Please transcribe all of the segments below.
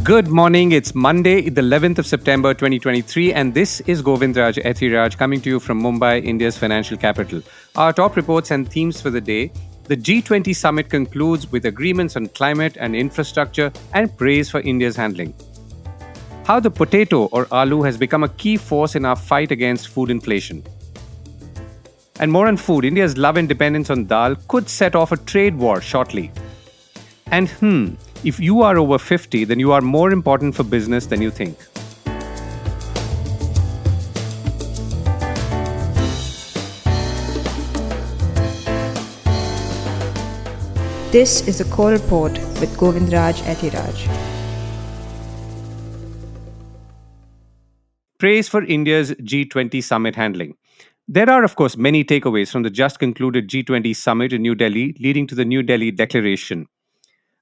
Good morning. It's Monday, the 11th of September 2023, and this is Govindraj Ethiraj coming to you from Mumbai, India's financial capital. Our top reports and themes for the day. The G20 summit concludes with agreements on climate and infrastructure and praise for India's handling. How the potato or aloo has become a key force in our fight against food inflation. And more on food, India's love and dependence on dal could set off a trade war shortly. And if you are over 50, then you are more important for business than you think. This is a core report with Govindraj Ethiraj. Praise for India's G20 summit handling. There are, of course, many takeaways from the just concluded G20 summit in New Delhi, leading to the New Delhi Declaration.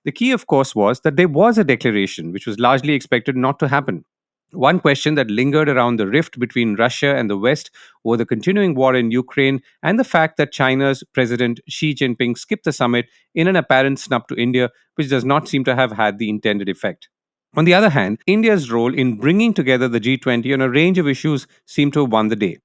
The key, of course, was that there was a declaration which was largely expected not to happen. One question that lingered around the rift between Russia and the West over the continuing war in Ukraine and the fact that China's President Xi Jinping skipped the summit in an apparent snub to India, which does not seem to have had the intended effect. On the other hand, India's role in bringing together the G20 on a range of issues seemed to have won the day.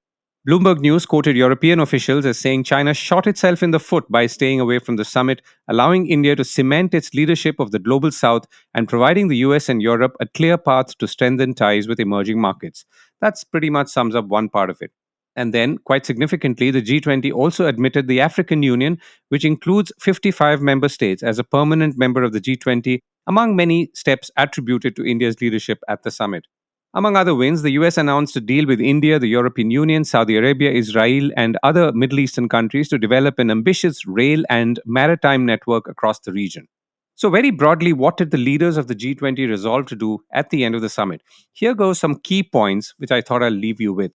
Bloomberg News quoted European officials as saying China shot itself in the foot by staying away from the summit, allowing India to cement its leadership of the global south and providing the US and Europe a clear path to strengthen ties with emerging markets. That's pretty much sums up one part of it. And then, quite significantly, the G20 also admitted the African Union, which includes 55 member states, as a permanent member of the G20, among many steps attributed to India's leadership at the summit. Among other wins, the US announced a deal with India, the European Union, Saudi Arabia, Israel, and other Middle Eastern countries to develop an ambitious rail and maritime network across the region. So, very broadly, what did the leaders of the G20 resolve to do at the end of the summit? Here go some key points which I thought I'll leave you with.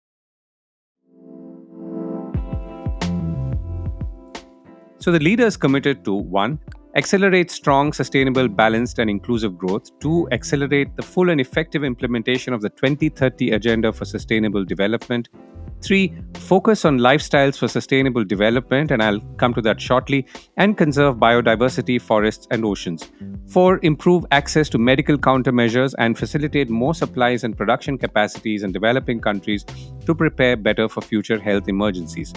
So, the leaders committed to 1. Accelerate strong, sustainable, balanced, and inclusive growth. 2. Accelerate the full and effective implementation of the 2030 Agenda for Sustainable Development. 3. Focus on lifestyles for sustainable development, and I'll come to that shortly, and conserve biodiversity, forests, and oceans. 4. Improve access to medical countermeasures and facilitate more supplies and production capacities in developing countries to prepare better for future health emergencies.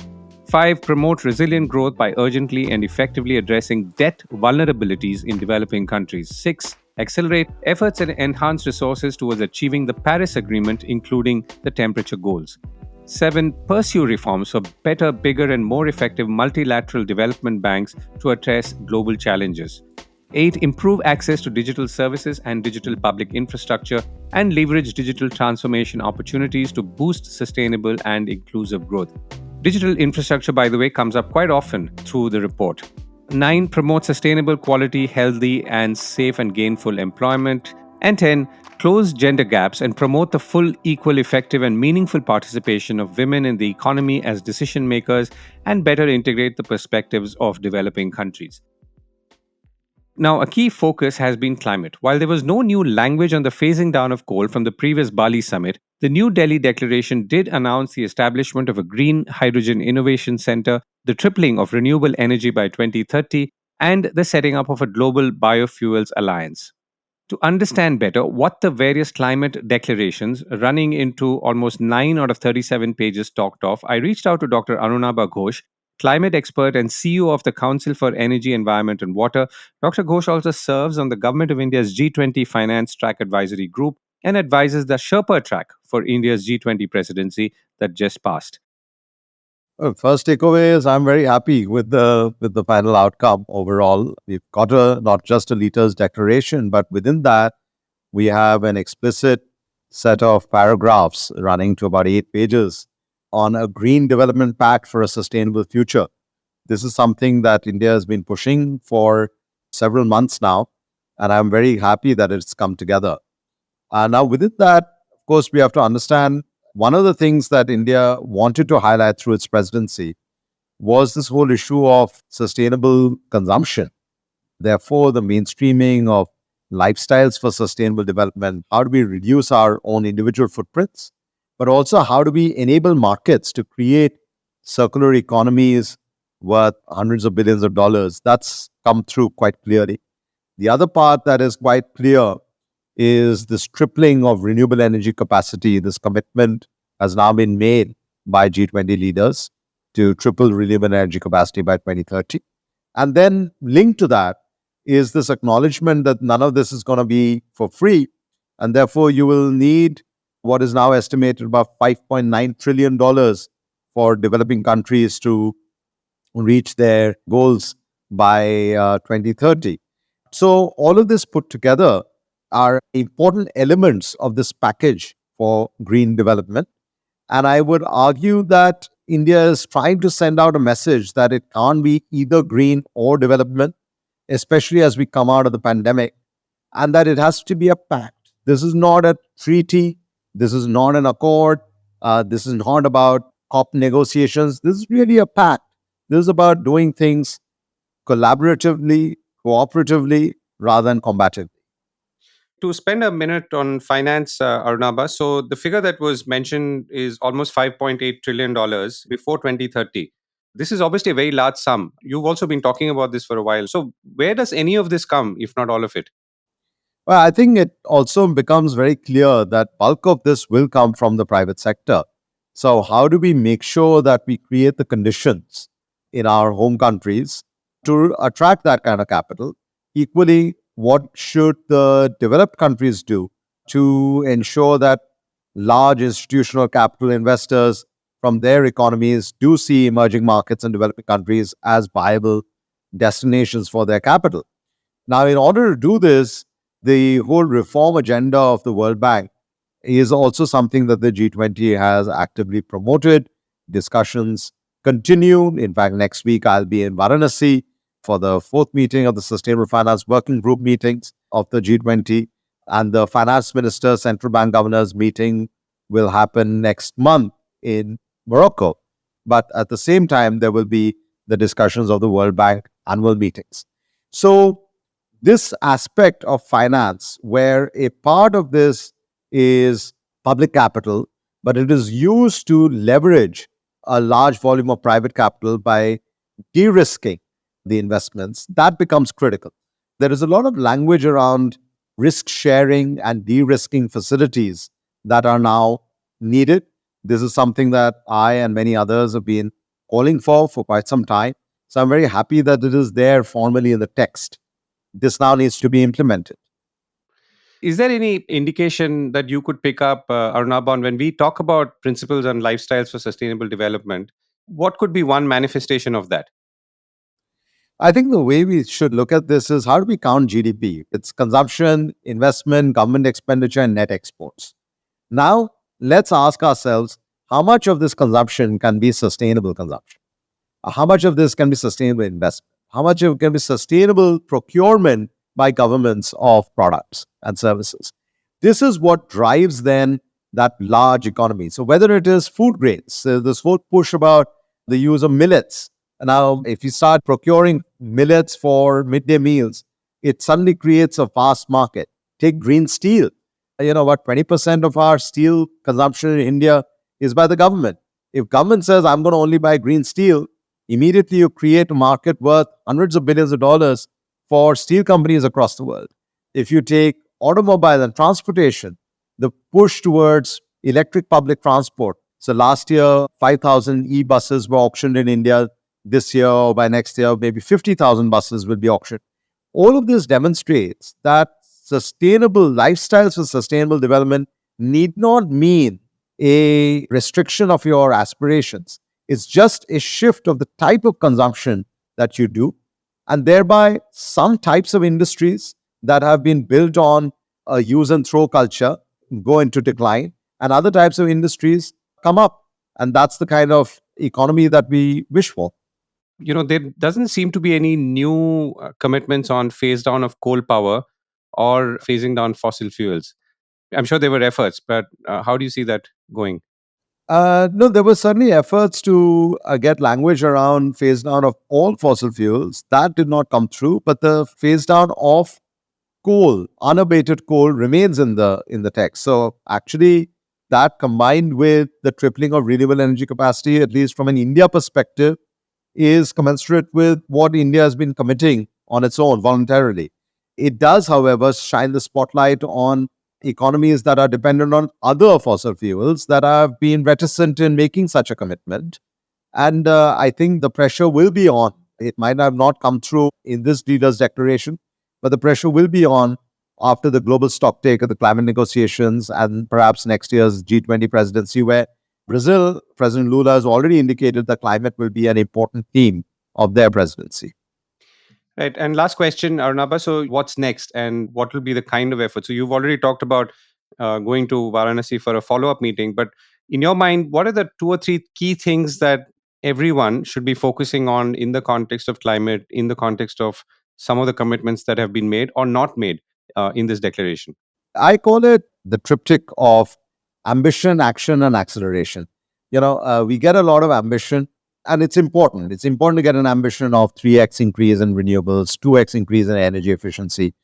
5. Promote resilient growth by urgently and effectively addressing debt vulnerabilities in developing countries. 6. Accelerate efforts and enhance resources towards achieving the Paris Agreement, including the temperature goals. 7. Pursue reforms for better, bigger, and more effective multilateral development banks to address global challenges. 8. Improve access to digital services and digital public infrastructure and leverage digital transformation opportunities to boost sustainable and inclusive growth. Digital infrastructure, by the way, comes up quite often through the report. 9. Promote sustainable, quality, healthy, and safe and gainful employment. And 10. Close gender gaps and promote the full, equal, effective, and meaningful participation of women in the economy as decision makers and better integrate the perspectives of developing countries. Now, a key focus has been climate. While there was no new language on the phasing down of coal from the previous Bali summit, the New Delhi Declaration did announce the establishment of a Green Hydrogen Innovation Center, the tripling of renewable energy by 2030, and the setting up of a global biofuels alliance. To understand better what the various climate declarations, running into almost 9 out of 37 pages, talked of, I reached out to Dr. Arunabha Ghosh, climate expert and CEO of the Council for Energy, Environment and Water. Dr. Ghosh also serves on the Government of India's G20 Finance Track Advisory Group and advises the Sherpa track for India's G20 presidency that just passed. First takeaway is I'm very happy with the final outcome overall. We've got not just a leader's declaration, but within that, we have an explicit set of paragraphs running to about 8 pages on a green development pact for a sustainable future. This is something that India has been pushing for several months now, and I'm very happy that it's come together. Now, within that, of course, we have to understand one of the things that India wanted to highlight through its presidency was this whole issue of sustainable consumption. Therefore, the mainstreaming of lifestyles for sustainable development. How do we reduce our own individual footprints? But also, how do we enable markets to create circular economies worth hundreds of billions of dollars? That's come through quite clearly. The other part that is quite clear is this tripling of renewable energy capacity. This commitment has now been made by G20 leaders to triple renewable energy capacity by 2030. And then linked to that is this acknowledgement that none of this is going to be for free. And therefore, you will need what is now estimated about $5.9 trillion for developing countries to reach their goals by 2030. So, all of this put together are important elements of this package for green development. And I would argue that India is trying to send out a message that it can't be either green or development, especially as we come out of the pandemic, and that it has to be a pact. This is not a treaty. This is not an accord. This is not about COP negotiations. This is really a pact. This is about doing things collaboratively, cooperatively, rather than combatively. To spend a minute on finance, Arunabha, so the figure that was mentioned is almost $5.8 trillion before 2030. This is obviously a very large sum. You've also been talking about this for a while. So, where does any of this come, if not all of it? Well, I think it also becomes very clear that bulk of this will come from the private sector. So, how do we make sure that we create the conditions in our home countries to attract that kind of capital? Equally, what should the developed countries do to ensure that large institutional capital investors from their economies do see emerging markets and developing countries as viable destinations for their capital? Now, in order to do this, the whole reform agenda of the World Bank is also something that the G20 has actively promoted. Discussions continue. In fact, next week I'll be in Varanasi for the fourth meeting of the Sustainable Finance Working Group meetings of the G20. And the finance minister, central bank governors meeting will happen next month in Morocco. But at the same time, there will be the discussions of the World Bank annual meetings. So, this aspect of finance, where a part of this is public capital, but it is used to leverage a large volume of private capital by de-risking the investments, that becomes critical. There is a lot of language around risk sharing and de-risking facilities that are now needed. This is something that I and many others have been calling for quite some time. So I'm very happy that it is there formally in the text. This now needs to be implemented. Is there any indication that you could pick up, Arunabha, when we talk about principles and lifestyles for sustainable development? What could be one manifestation of that? I think the way we should look at this is how do we count GDP? It's consumption, investment, government expenditure, and net exports. Now, let's ask ourselves how much of this consumption can be sustainable consumption? How much of this can be sustainable investment? How much of it can be sustainable procurement by governments of products and services? This is what drives then that large economy. So whether it is food grains, this whole push about the use of millets. Now, if you start procuring millets for midday meals, it suddenly creates a vast market. Take green steel. About 20% of our steel consumption in India is by the government. If government says, I'm going to only buy green steel, immediately you create a market worth hundreds of billions of dollars for steel companies across the world. If you take automobile and transportation, the push towards electric public transport. So last year, 5,000 e-buses were auctioned in India. This year or by next year, maybe 50,000 buses will be auctioned. All of this demonstrates that sustainable lifestyles for sustainable development need not mean a restriction of your aspirations. It's just a shift of the type of consumption that you do. And thereby, some types of industries that have been built on a use and throw culture go into decline, and other types of industries come up. And that's the kind of economy that we wish for. There doesn't seem to be any new commitments on phase down of coal power or phasing down fossil fuels. I'm sure there were efforts, but how do you see that going? No, there were certainly efforts to get language around phase down of all fossil fuels. That did not come through, but the phase down of coal, unabated coal, remains in the text. So actually, that combined with the tripling of renewable energy capacity, at least from an India perspective, is commensurate with what India has been committing on its own voluntarily. It does, however, shine the spotlight on economies that are dependent on other fossil fuels that have been reticent in making such a commitment. And I think the pressure will be on. It might have not come through in this leader's declaration, but the pressure will be on after the global stocktake of the climate negotiations and perhaps next year's G20 presidency, where Brazil, President Lula has already indicated that climate will be an important theme of their presidency. Right. And last question, Arunabha. So, what's next and what will be the kind of effort? So, you've already talked about going to Varanasi for a follow up meeting, but in your mind, what are the two or three key things that everyone should be focusing on in the context of climate, in the context of some of the commitments that have been made or not made in this declaration? I call it the triptych of ambition, action, and acceleration. We get a lot of ambition, and it's important. It's important to get an ambition of 3x increase in renewables, 2x increase in energy efficiency.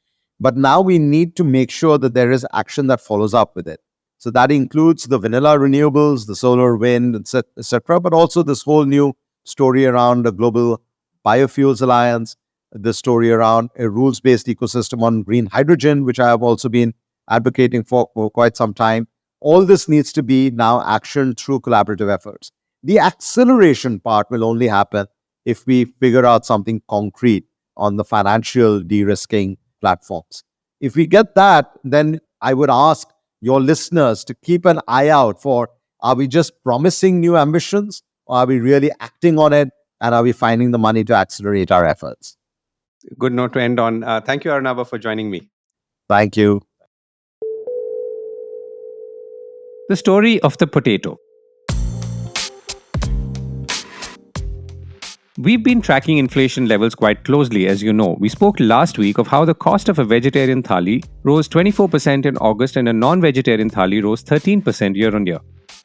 But now we need to make sure that there is action that follows up with it. So that includes the vanilla renewables, the solar, wind, etc., but also this whole new story around the global biofuels alliance, the story around a rules-based ecosystem on green hydrogen, which I have also been advocating for quite some time. All this needs to be now action through collaborative efforts. The acceleration part will only happen if we figure out something concrete on the financial de-risking platforms. If we get that, then I would ask your listeners to keep an eye out for, are we just promising new ambitions, or are we really acting on it, and are we finding the money to accelerate our efforts? Good note to end on. Thank you, Arunabha, for joining me. Thank you. The story of the potato. We've been tracking inflation levels quite closely, as you know. We spoke last week of how the cost of a vegetarian thali rose 24% in August and a non-vegetarian thali rose 13% year on year.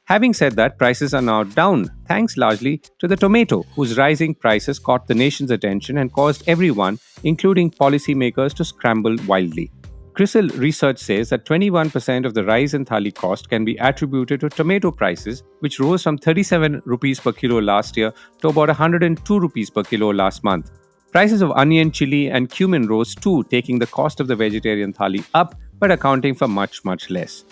Having said that, prices are now down, thanks largely to the tomato, whose rising prices caught the nation's attention and caused everyone, including policymakers, to scramble wildly. Crisil research says that 21% of the rise in thali cost can be attributed to tomato prices, which rose from 37 rupees per kilo last year to about 102 rupees per kilo last month. Prices of onion, chili, and cumin rose too, taking the cost of the vegetarian thali up but accounting for much, much less.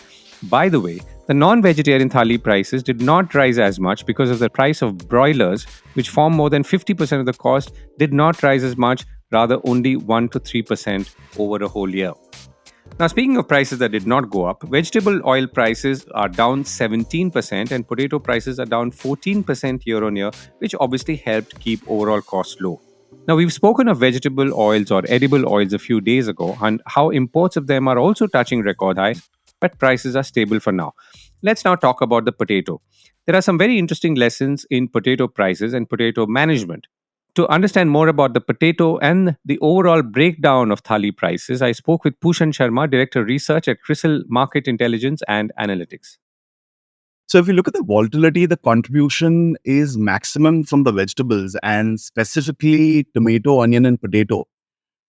By the way, the non-vegetarian thali prices did not rise as much because of the price of broilers, which form more than 50% of the cost, did not rise as much, rather only 1 to 3% over a whole year. Now, speaking of prices that did not go up, vegetable oil prices are down 17% and potato prices are down 14% year on year, which obviously helped keep overall costs low. Now, we've spoken of vegetable oils or edible oils a few days ago and how imports of them are also touching record highs, but prices are stable for now. Let's now talk about the potato. There are some very interesting lessons in potato prices and potato management. To understand more about the potato and the overall breakdown of thali prices, I spoke with Pushan Sharma, Director Research at Crisil Market Intelligence and Analytics. So if you look at the volatility, the contribution is maximum from the vegetables and specifically tomato, onion, and potato.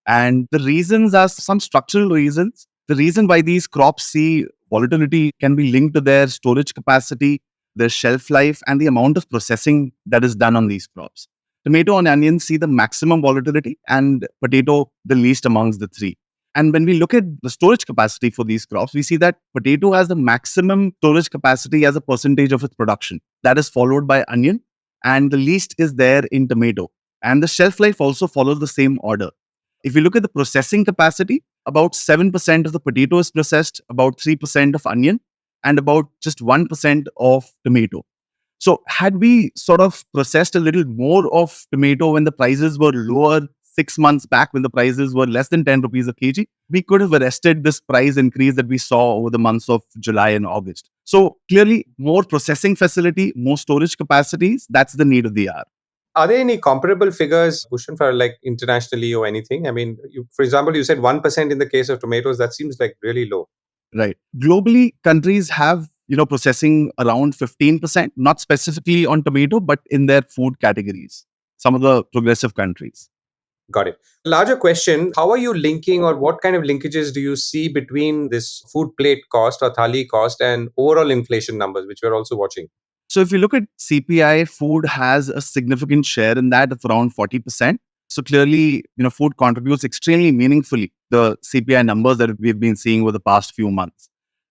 And the reasons are some structural reasons. The reason why these crops see volatility can be linked to their storage capacity, their shelf life, and the amount of processing that is done on these crops. Tomato and onion see the maximum volatility and potato the least amongst the three. And when we look at the storage capacity for these crops, we see that potato has the maximum storage capacity as a percentage of its production. That is followed by onion, and the least is there in tomato. And the shelf life also follows the same order. If you look at the processing capacity, about 7% of the potato is processed, about 3% of onion, and about just 1% of tomato. So had we sort of processed a little more of tomato when the prices were lower 6 months back, when the prices were less than 10 rupees a kg, we could have arrested this price increase that we saw over the months of July and August. So clearly, more processing facility, more storage capacities, that's the need of the hour. Are there any comparable figures, Bhushan, for like internationally or anything? I mean, for example, you said 1% in the case of tomatoes. That seems like really low. Right. Globally, countries have processing around 15%, not specifically on tomato, but in their food categories. Some of the progressive countries. Got it. Larger question, how are you linking or what kind of linkages do you see between this food plate cost or thali cost and overall inflation numbers, which we're also watching? So if you look at CPI, food has a significant share in that of around 40%. So clearly, food contributes extremely meaningfully. the CPI numbers that we've been seeing over the past few months.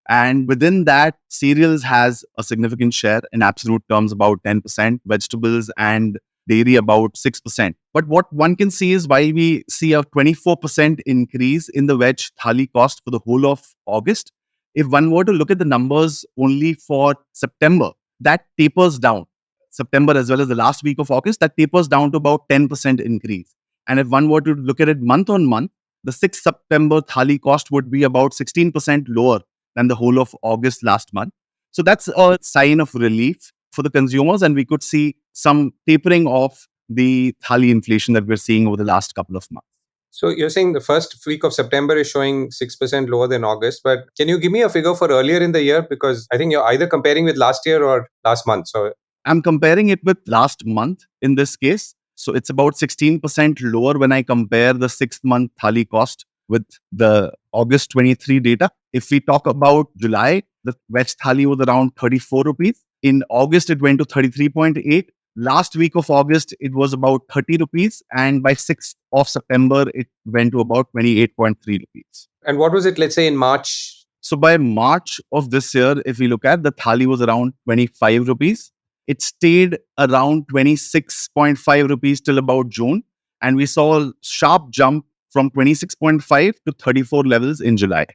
And within that, cereals has a significant share in absolute terms, about 10%, vegetables and dairy about 6%. But what one can see is why we see a 24% increase in the veg thali cost for the whole of August. If one were to look at the numbers only for September, that tapers down. September as well as the last week of August, that tapers down to about 10% increase. And if one were to look at it month on month, the 6th September thali cost would be about 16% lower than the whole of August last month. So that's a sign of relief for the consumers, and we could see some tapering off the thali inflation that we're seeing over the last couple of months. So you're saying the first week of September is showing 6% lower than August, but can you give me a figure for earlier in the year? Because I think you're either comparing with last year or last month. So I'm comparing it with last month in this case. So it's about 16% lower when I compare the 6th-month thali cost with the August 23 data. If we talk about July, the veg thali was around 34 rupees. In August, it went to 33.8. Last week of August, it was about 30 rupees. And by 6th of September, it went to about 28.3 rupees. And what was it, let's say, in March? So by March of this year, if we look at, the thali was around 25 rupees. It stayed around 26.5 rupees till about June. And we saw a sharp jump from 26.5 to 34 levels in July.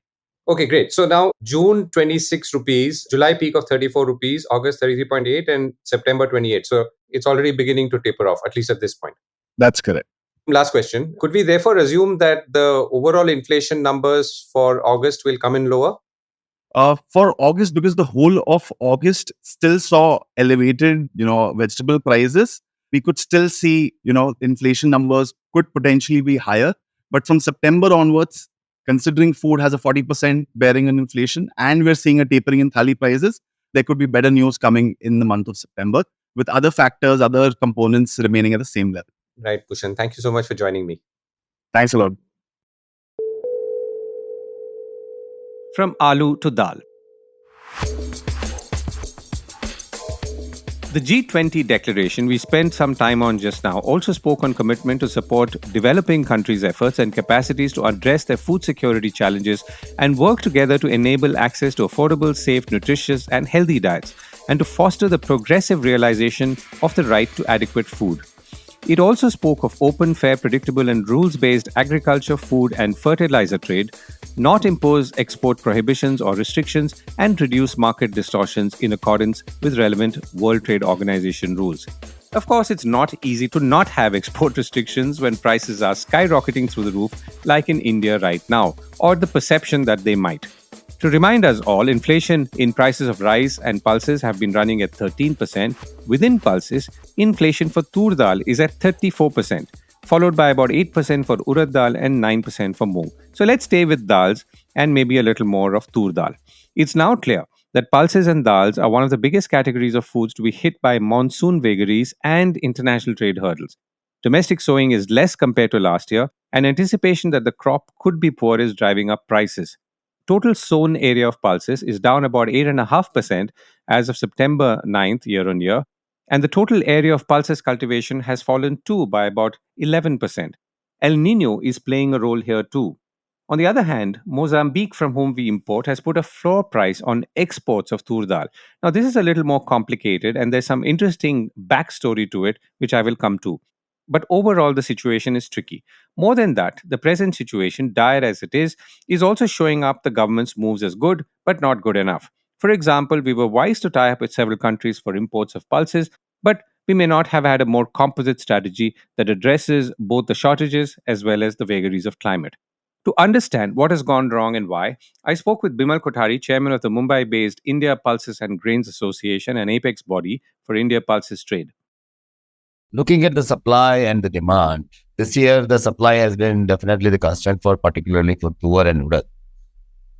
Okay, great. So now June 26 rupees, July peak of 34 rupees, August 33.8 and September 28. So it's already beginning to taper off, at least at this point. That's correct. Last question. Could we therefore assume that the overall inflation numbers for August will come in lower? For August, because the whole of August still saw elevated, vegetable prices, we could still see, inflation numbers could potentially be higher. But from September onwards, considering food has a 40% bearing on inflation and we're seeing a tapering in thali prices, there could be better news coming in the month of September with other factors, other components remaining at the same level. Right, Pushan. Thank you so much for joining me. Thanks a lot. From aloo to dal. The G20 declaration we spent some time on just now also spoke on commitment to support developing countries' efforts and capacities to address their food security challenges and work together to enable access to affordable, safe, nutritious, and healthy diets, and to foster the progressive realization of the right to adequate food. It also spoke of open, fair, predictable, and rules-based agriculture, food, and fertilizer trade, not impose export prohibitions or restrictions, and reduce market distortions in accordance with relevant World Trade Organization rules. Of course, it's not easy to not have export restrictions when prices are skyrocketing through the roof, like in India right now, or the perception that they might. To remind us all, inflation in prices of rice and pulses have been running at 13%. Within pulses, inflation for tur dal is at 34%, followed by about 8% for urad dal and 9% for moong. So let's stay with dals and maybe a little more of tur dal. It's now clear that pulses and dals are one of the biggest categories of foods to be hit by monsoon vagaries and international trade hurdles. Domestic sowing is less compared to last year, and anticipation that the crop could be poor is driving up prices. Total sown area of pulses is down about 8.5% as of September 9th year on year, and the total area of pulses cultivation has fallen too by about 11%. El Nino is playing a role here too. On the other hand, Mozambique, from whom we import, has put a floor price on exports of tur dal. Now, this is a little more complicated, and there's some interesting backstory to it, which I will come to. But overall, the situation is tricky. More than that, the present situation, dire as it is also showing up the government's moves as good, but not good enough. For example, we were wise to tie up with several countries for imports of pulses, but we may not have had a more composite strategy that addresses both the shortages as well as the vagaries of climate. To understand what has gone wrong and why, I spoke with Bimal Kothari, chairman of the Mumbai-based India Pulses and Grains Association, an apex body for India pulses trade. Looking at the supply and the demand, this year the supply has been definitely the constraint particularly for tur and urad.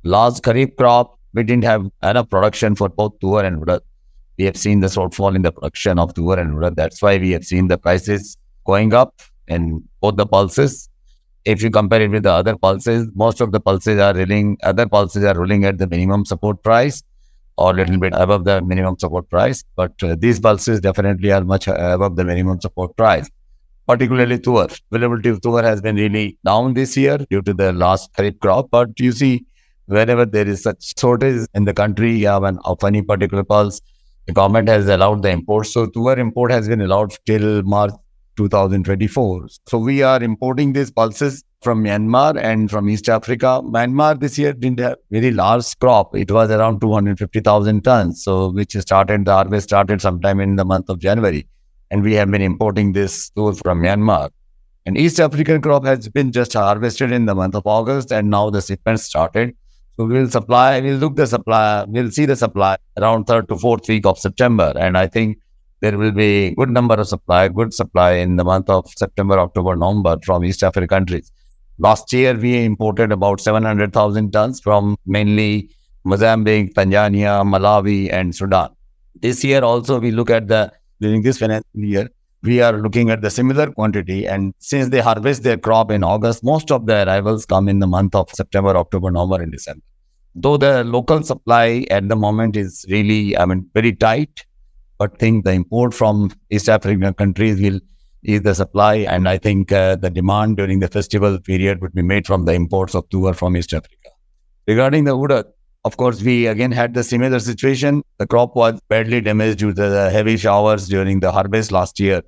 Last Kharif crop, we didn't have enough production for both tur and urad. We have seen the shortfall in the production of tur and urad. That's why we have seen the prices going up in both the pulses. If you compare it with the other pulses, most of the pulses are ruling at the minimum support price or a little bit above the minimum support price. But these pulses definitely are much above the minimum support price. particularly tuar. Availability of tuar has been really down this year due to the last kharif crop. But you see, whenever there is such shortage in the country of any particular pulse, the government has allowed the import. So tuar import has been allowed till March 2024. So we are importing these pulses from Myanmar and from East Africa. Myanmar this year didn't have very large crop. It was around 250,000 tons. So the harvest started sometime in the month of January. And we have been importing this tool from Myanmar. And East African crop has been just harvested in the month of August, and now the shipment started. So we'll see the supply around 3rd to 4th week of September. And I think there will be good supply in the month of September, October, November from East African countries. Last year, we imported about 700,000 tons from mainly Mozambique, Tanzania, Malawi, and Sudan. This year also, during this financial year, we are looking at the similar quantity. And since they harvest their crop in August, most of the arrivals come in the month of September, October, November, and December. Though the local supply at the moment is really, very tight, but I think the import from East African countries will ease the supply. And I think the demand during the festival period would be made from the imports of tuar from East Africa. Regarding the urad, of course, we again had the similar situation. The crop was badly damaged due to the heavy showers during the harvest last year.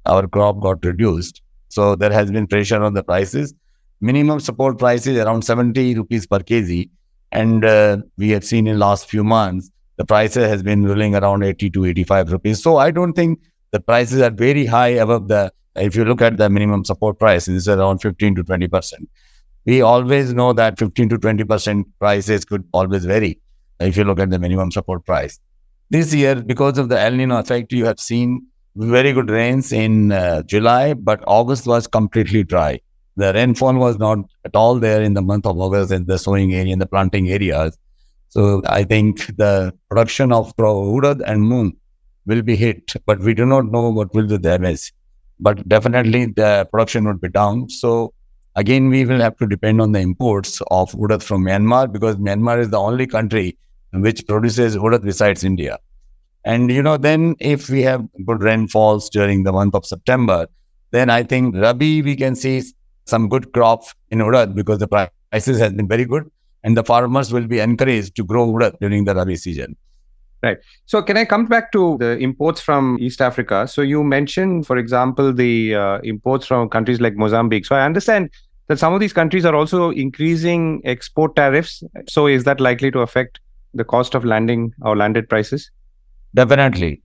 Our crop got reduced. So there has been pressure on the prices. Minimum support price is around 70 rupees per kg. And we have seen in last few months, the prices has been ruling around 80 to 85 rupees. So I don't think the prices are very high above if you look at the minimum support price, it is around 15 to 20%. We always know that 15 to 20% prices could always vary if you look at the minimum support price. This year, because of the El Nino effect, you have seen very good rains in July, but August was completely dry. The rainfall was not at all there in the month of August in the sowing area, in the planting areas. So I think the production of urad and moong will be hit, but we do not know what will be the damage. But definitely the production would be down. So again, we will have to depend on the imports of urad from Myanmar, because Myanmar is the only country which produces urad besides India. And, then if we have good rainfalls during the month of September, then I think Rabi, we can see some good crop in urad because the prices has been very good and the farmers will be encouraged to grow urad during the Rabi season. Right. So can I come back to the imports from East Africa? So you mentioned, for example, the imports from countries like Mozambique. So I understand that some of these countries are also increasing export tariffs. So is that likely to affect the cost of landing or landed prices? Definitely.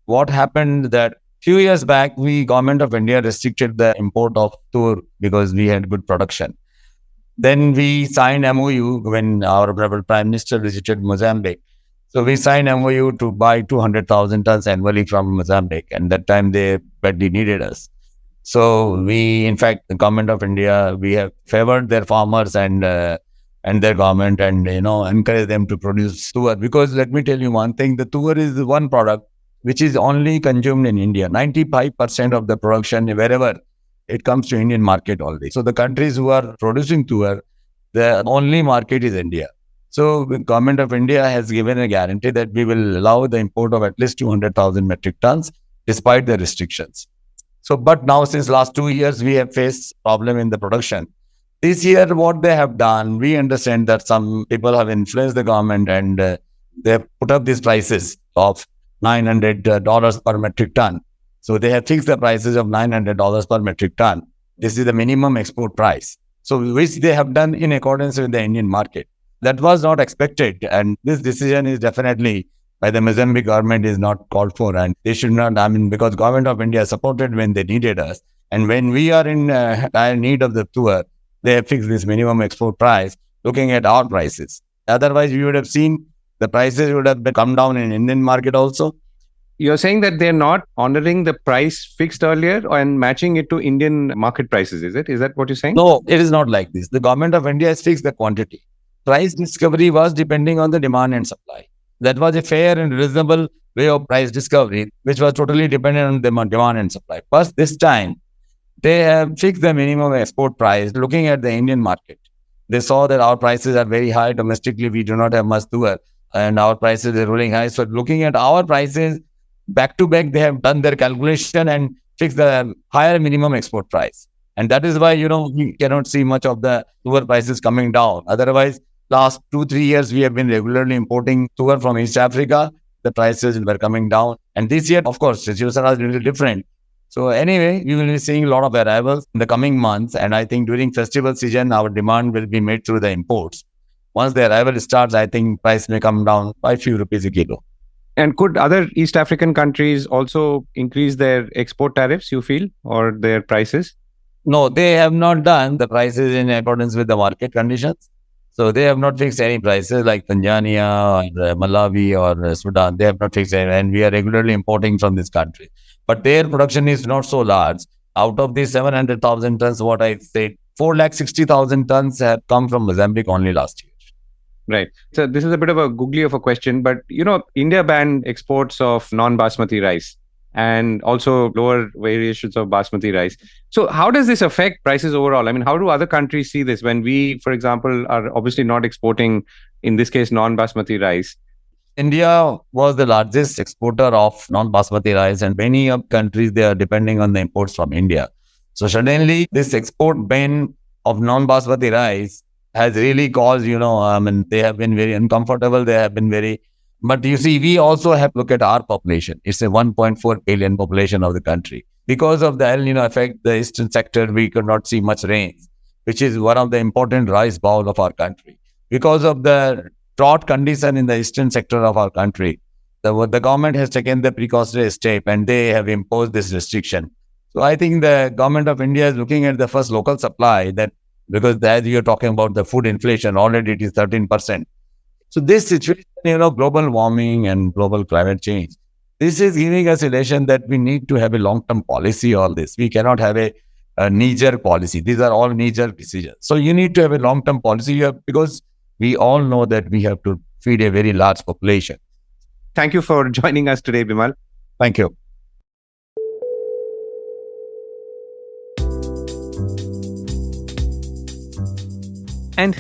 What happened that few years back, government of India restricted the import of tur because we had good production. Then we signed MOU when our Prime Minister visited Mozambique. So we signed MOU to buy 200,000 tons annually from Mozambique. And that time they badly needed us. So the government of India, we have favored their farmers and their government and, encourage them to produce tuar. Because let me tell you one thing, the tuar is one product which is only consumed in India. 95% of the production, wherever it comes to Indian market only. So the countries who are producing tuar, the only market is India. So the government of India has given a guarantee that we will allow the import of at least 200,000 metric tons despite the restrictions. So, but now since last 2 years, we have faced problem in the production. This year, what they have done, we understand that some people have influenced the government and they have put up these prices of $900 per metric ton. So they have fixed the prices of $900 per metric ton. This is the minimum export price. So which they have done in accordance with the Indian market. That was not expected. And this decision is definitely by the Mozambique government is not called for. And they should not, because government of India supported when they needed us. And when we are in dire need of the tuar, they have fixed this minimum export price looking at our prices. Otherwise, we would have seen the prices would have come down in Indian market also. You're saying that they're not honoring the price fixed earlier and matching it to Indian market prices, is it? Is that what you're saying? No, it is not like this. The government of India has fixed the quantity. Price discovery was depending on the demand and supply. That was a fair and reasonable way of price discovery, which was totally dependent on demand and supply. But this time, they have fixed the minimum export price looking at the Indian market. They saw that our prices are very high. Domestically, we do not have much tuar and our prices are rolling high. So looking at our prices, back to back, they have done their calculation and fix the higher minimum export price. And that is why, we cannot see much of the sugar prices coming down. Otherwise, last 2-3 years, we have been regularly importing sugar from East Africa. The prices were coming down. And this year, of course, situation is a little different. So anyway, we will be seeing a lot of arrivals in the coming months. And I think during festival season, our demand will be made through the imports. Once the arrival starts, I think price may come down by a few rupees a kilo. And could other East African countries also increase their export tariffs, you feel, or their prices? No, they have not done the prices in accordance with the market conditions. So they have not fixed any prices like Tanzania or Malawi or Sudan. They have not fixed any, and we are regularly importing from this country. But their production is not so large. Out of these 700,000 tons, what I said, 460,000 tons have come from Mozambique only last year. Right. So this is a bit of a googly of a question, but India banned exports of non-basmati rice and also lower variations of basmati rice. So how does this affect prices overall? I mean, how do other countries see this when we, for example, are obviously not exporting, in this case, non-basmati rice? India was the largest exporter of non-basmati rice, and many of countries, they are depending on the imports from India. So suddenly this export ban of non-basmati rice has really caused, they have been very uncomfortable. They have been very, but you see, we also have to look at our population. It's a 1.4 billion population of the country. Because of the El Nino effect, the eastern sector, we could not see much rain, which is one of the important rice bowl of our country. Because of the drought condition in the eastern sector of our country, the government has taken the precautionary step and they have imposed this restriction. So I think the government of India is looking at the first local supply, that because as you're talking about the food inflation, already it is 13%. So this situation, global warming and global climate change, this is giving us a lesson that we need to have a long-term policy on this. We cannot have a knee-jerk policy. These are all knee-jerk decisions. So you need to have a long-term policy here, because we all know that we have to feed a very large population. Thank you for joining us today, Bimal. Thank you. And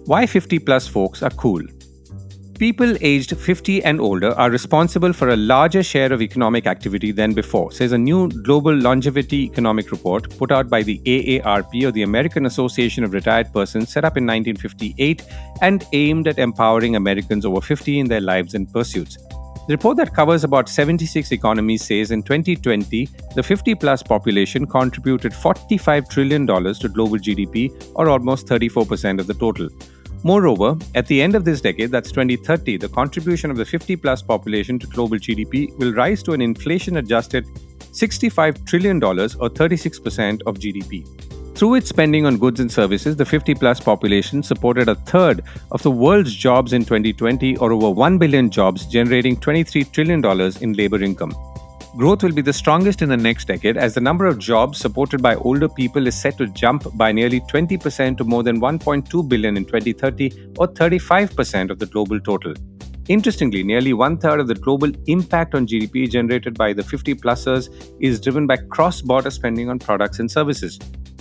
why 50 plus folks are cool? People aged 50 and older are responsible for a larger share of economic activity than before, says a new global longevity economic report put out by the AARP, or the American Association of Retired Persons, set up in 1958 and aimed at empowering Americans over 50 in their lives and pursuits. The report that covers about 76 economies says in 2020, the 50-plus population contributed $45 trillion to global GDP, or almost 34% of the total. Moreover, at the end of this decade, that's 2030, the contribution of the 50-plus population to global GDP will rise to an inflation-adjusted $65 trillion, or 36% of GDP. Through its spending on goods and services, the 50-plus population supported a third of the world's jobs in 2020, or over 1 billion jobs, generating $23 trillion in labor income. Growth will be the strongest in the next decade, as the number of jobs supported by older people is set to jump by nearly 20% to more than 1.2 billion in 2030, or 35% of the global total. Interestingly, nearly one-third of the global impact on GDP generated by the 50-plussers is driven by cross-border spending on products and services.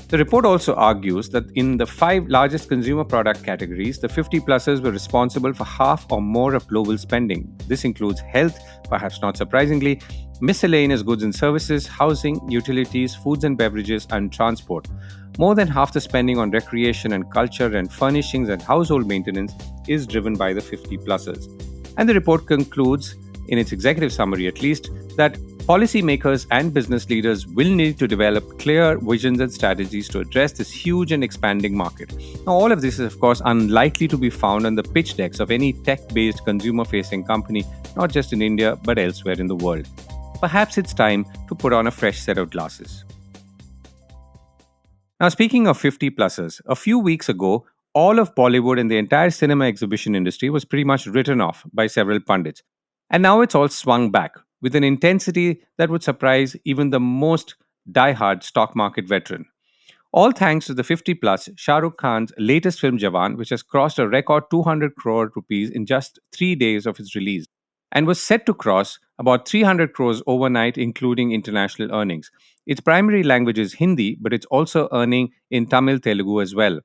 The report also argues that in the 5 largest consumer product categories, the 50-plussers were responsible for half or more of global spending. This includes health, perhaps not surprisingly, miscellaneous goods and services, housing, utilities, foods and beverages, and transport. More than half the spending on recreation and culture and furnishings and household maintenance is driven by the 50-plussers. And the report concludes, in its executive summary at least, that policymakers and business leaders will need to develop clear visions and strategies to address this huge and expanding market. Now, all of this is, of course, unlikely to be found on the pitch decks of any tech-based consumer-facing company, not just in India, but elsewhere in the world. Perhaps it's time to put on a fresh set of glasses. Now, speaking of 50-plussers, a few weeks ago, all of Bollywood and the entire cinema exhibition industry was pretty much written off by several pundits. And now it's all swung back with an intensity that would surprise even the most diehard stock market veteran. All thanks to the 50-plus Shah Rukh Khan's latest film Jawan, which has crossed a record 200 crore rupees in just 3 days of its release, and was set to cross about 300 crores overnight, including international earnings. Its primary language is Hindi, but it's also earning in Tamil, Telugu as well.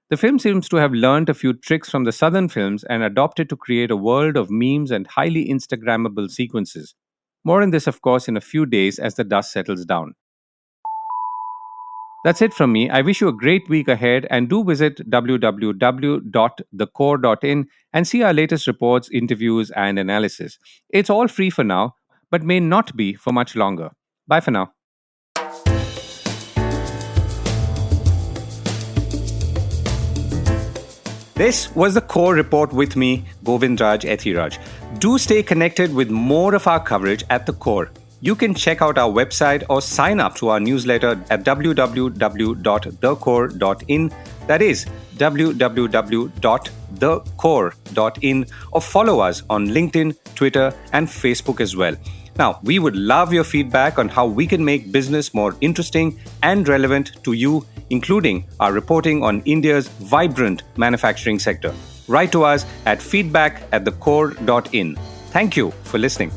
The film seems to have learned a few tricks from the southern films and adopted to create a world of memes and highly Instagrammable sequences. More on this, of course, in a few days as the dust settles down. That's it from me. I wish you a great week ahead, and do visit www.thecore.in and see our latest reports, interviews, and analysis. It's all free for now, but may not be for much longer. Bye for now. This was the Core Report with me, Govindraj Ethiraj. Do stay connected with more of our coverage at the Core. You can check out our website or sign up to our newsletter at www.thecore.in. That is www.thecore.in, or follow us on LinkedIn, Twitter, and Facebook as well. Now, we would love your feedback on how we can make business more interesting and relevant to you, including our reporting on India's vibrant manufacturing sector. Write to us at feedback@thecore.in. Thank you for listening.